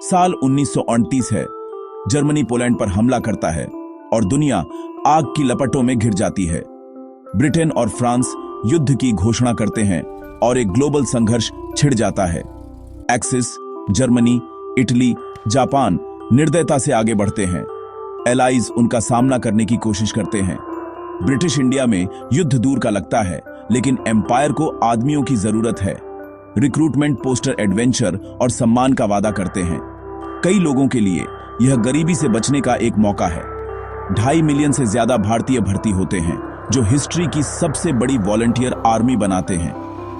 साल 1929 है। Germany Poland पर हमला करता है और दुनिया आग की लपटों में घिर जाती है। ब्रिटेन और फ्रांस युद्ध की घोषणा करते हैं और एक ग्लोबल संघर्ष छिड़ जाता है। एक्सिस, जर्मनी, इटली, जापान निर्दयता से आगे बढ़ते हैं। एलाइज उनका सामना करने की कोशिश करते हैं। ब्रिटिश इंडिया में युद्ध दूर का लगता है, लेकिन एम्पायर को आदमियों की जरूरत है। रिक्रूटमेंट पोस्टर एडवेंचर और सम्मान का वादा करते हैं। कई लोगों के लिए यह गरीबी से बचने का एक मौका है। 2.5 मिलियन से ज्यादा भारतीय भर्ती होते हैं, जो हिस्ट्री की सबसे बड़ी वॉलंटियर आर्मी बनाते हैं।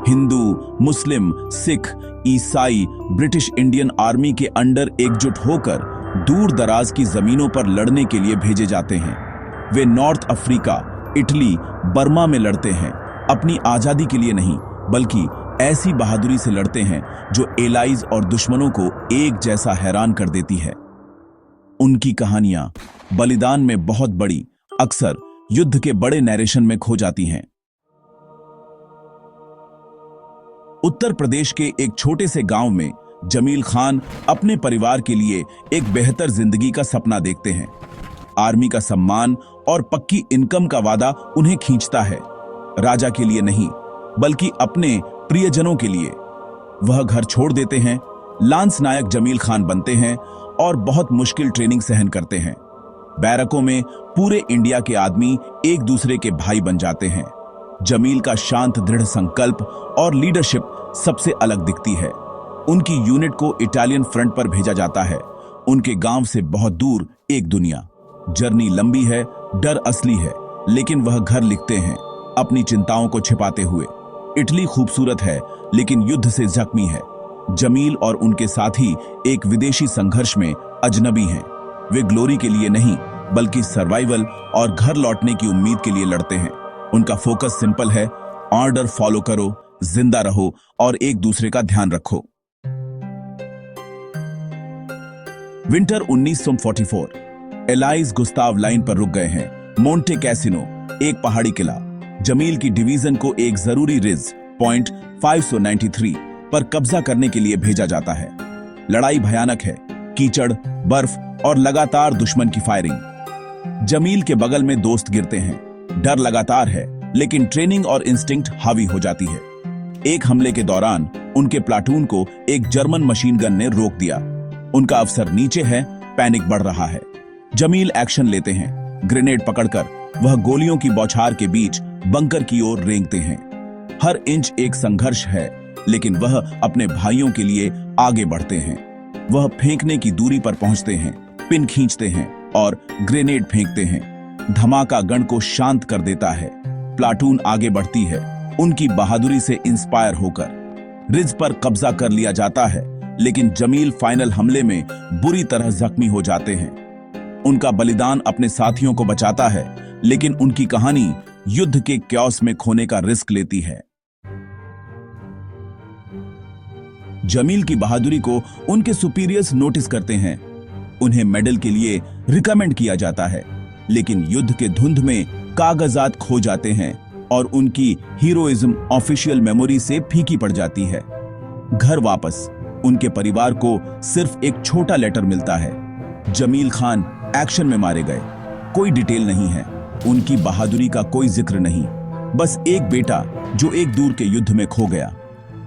हिंदू, मुस्लिम, सिख, ईसाई ब्रिटिश इंडियन आर्मी के अंडर एकजुट होकर दूर दराज की जमीनों पर लड़ने के लिए भेजे जाते हैं। वे नॉर्थ अफ्रीका, इटली, बर्मा में लड़ते हैं। अपनी आजादी के लिए नहीं, बल्कि ऐसी बहादुरी से लड़ते हैं जो एलाइज और दुश्मनों को एक जैसा हैरान कर देती है। उनकी कहानियां बलिदान में बहुत बड़ी, अक्सर युद्ध के बड़े नैरेशन में खो जाती हैं। उत्तर प्रदेश के एक छोटे से गांव में जमील खान अपने परिवार के लिए एक बेहतर जिंदगी का सपना देखते हैं। आर्मी का सम्मान और पक्की इनकम का वादा उन्हें खींचता है। राजा के लिए नहीं, बल्कि अपने प्रियजनों के लिए। वह घर छोड़ देते हैं, लांस नायक जमील खान बनते हैं और बहुत मुश्किल ट्रेनिंग सहन करते हैं। बैरकों में पूरे इंडिया के आदमी एक दूसरे के भाई बन जाते हैं। जमील का शांत दृढ़ संकल्प और लीडरशिप सबसे अलग दिखती है। उनकी यूनिट को इटालियन फ्रंट पर भेजा जाता है। उनके गांव से बहुत दूर एक दुनिया। जर्नी लंबी है, डर असली है, लेकिन वह घर लिखते हैं, अपनी चिंताओं को छिपाते हुए। इटली खूबसूरत है, लेकिन युद्ध से जख्मी है। जमील और उनके साथी एक विदेशी संघर्ष में अजनबी हैं। वे ग्लोरी के लिए नहीं, बल्कि सर्वाइवल और घर लौटने की उम्मीद के लिए लड़ते हैं। उनका फोकस सिंपल है, ऑर्डर फॉलो करो, जिंदा रहो और एक दूसरे का ध्यान रखो। विंटर 1944। एलाइज गुस्ताव लाइन पर रुक गए हैं। मोंटे कैसिनो, एक पहाड़ी किला। जमील की डिवीजन को एक जरूरी रिज पॉइंट 593 पर कब्जा करने के लिए भेजा जाता है। लड़ाई भयानक है, कीचड़, बर्फ और लगातार दुश्मन की फायरिंग। जमील के बगल में दोस्त गिरते हैं। डर लगातार है, लेकिन ट्रेनिंग और इंस्टिंक्ट हावी हो जाती है। एक हमले के दौरान उनके प्लाटून को एक जर्मन मशीन गन ने रोक दिया। उनका अफसर नीचे है, पैनिक बढ़ रहा है। जमील एक्शन लेते हैं। ग्रेनेड पकड़कर वह गोलियों की बौछार के बीच बंकर की ओर रेंगते हैं। हर इंच एक संघर्ष है, लेकिन वह अपने भाइयों के लिए आगे बढ़ते हैं। वह फेंकने की दूरी पर पहुंचते हैं, पिन खींचते हैं और ग्रेनेड फेंकते हैं। धमाका गण को शांत कर देता है। प्लाटून आगे बढ़ती है, उनकी बहादुरी से इंस्पायर होकर। रिज पर कब्जा कर लिया जाता है, लेकिन जमील फाइनल हमले में बुरी तरह जख्मी हो जाते हैं। उनका बलिदान अपने साथियों को बचाता है, लेकिन उनकी कहानी युद्ध के क्योस में खोने का रिस्क लेती है। जमील की बहादुरी को उनके सुपीरियर्स नोटिस करते हैं। उन्हें मेडल के लिए रिकमेंड किया जाता है, लेकिन युद्ध के धुंध में कागजात खो जाते हैं और उनकी हीरोइज्म ऑफिशियल मेमोरी से फीकी पड़ जाती है। घर वापस उनके परिवार को सिर्फ एक छोटा लेटर मिलता है। जमील खान एक्शन में मारे गए। कोई डिटेल नहीं है, उनकी बहादुरी का कोई जिक्र नहीं, बस एक बेटा जो एक दूर के युद्ध में खो गया।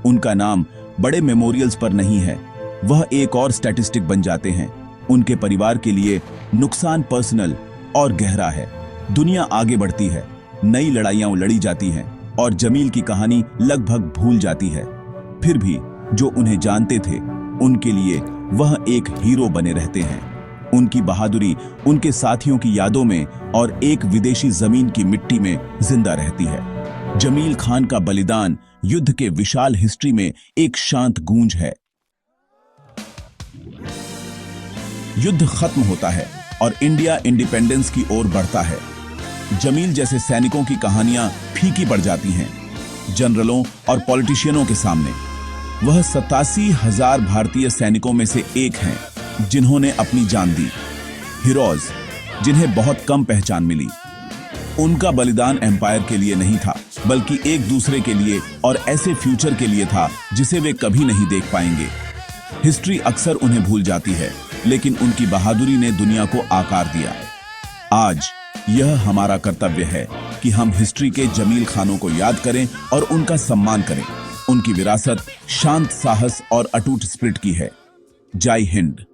उनका नाम बड़े मेमोरियल्स पर नहीं है, वह एक और स्टैटिस्टिक बन जाते हैं। उनके परिवार के लिए नुकसान पर्सनल और गहरा है। दुनिया आगे बढ़ती है, नई लड़ाइयां लड़ी जाती हैं और जमील की कहानी लगभग भूल जाती है। फिर भी जो उन्हें जानते थे, उनके लिए वह एक हीरो बने रहते हैं। उनकी बहादुरी उनके साथियों की यादों में और एक विदेशी जमीन की मिट्टी में जिंदा रहती है। जमील खान का बलिदान युद्ध के विशाल हिस्ट्री में एक शांत गूंज है। युद्ध खत्म होता है और इंडिया इंडिपेंडेंस की ओर बढ़ता है। जमील जैसे सैनिकों की कहानियां फीकी पड़ जाती हैं जनरलों और पॉलिटिशियनों के सामने। वह 87,000 भारतीय सैनिकों में से एक हैं जिन्होंने अपनी जान दी। हीरोज जिन्हें बहुत कम पहचान मिली। उनका बलिदान एम्पायर के लिए नहीं था, बल्कि एक दूसरे के लिए और ऐसे फ्यूचर के लिए था जिसे वे कभी नहीं देख पाएंगे। हिस्ट्री अक्सर उन्हें भूल जाती है, लेकिन उनकी बहादुरी ने दुनिया को आकार दिया। आज यह हमारा कर्तव्य है कि हम हिस्ट्री के जमील खानों को याद करें और उनका सम्मान करें। उनकी विरासत शांत साहस और अटूट स्पिरिट की है। जय हिंद।